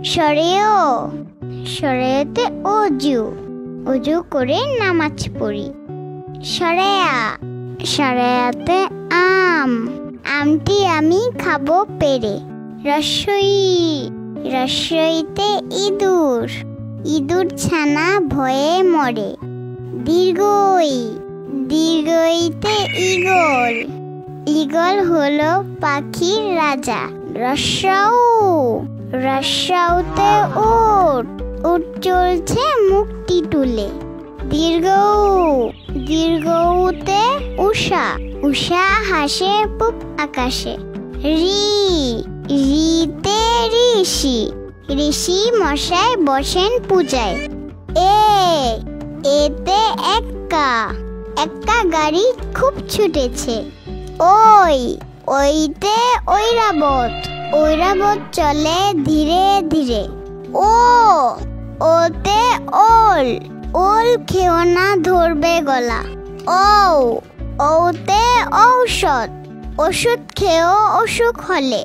সরেও, সরেতে অজু, অজু করে নামাজ পড়ি। সরেয়া, সরেয়াতে আম, আমটি আমি খাবো পেরে। রসই, রসইতে ইঁদুর, ইঁদুর ছানা ভয়ে মরে। দীর্ঘই, দীর্ঘইতে ঈগল, ঈগল হলো পাখির রাজা। রস্যৌ, রস্যৌতে উট, উট চলছে মুখটি তুলে। দীর্ঘৌ, দীর্ঘৌতে উষা, উষা হাসে পূব আকাশে। ঋ, ঋতে ঋষি, ঋষি মশাই বসেন পূজায়। এ, এতে এক্কা, এক্কা গাড়ি খুব ছুটেছে। ওই, ওইতে ঐরাবত, ঐরাবত চলে ধীরে ধীরে। ও, ওতে ওল, ওল খেও না ধরবে গলা। ঔ, ঔতে ঔষধ, ওষুধ খেও অসুখ হলে।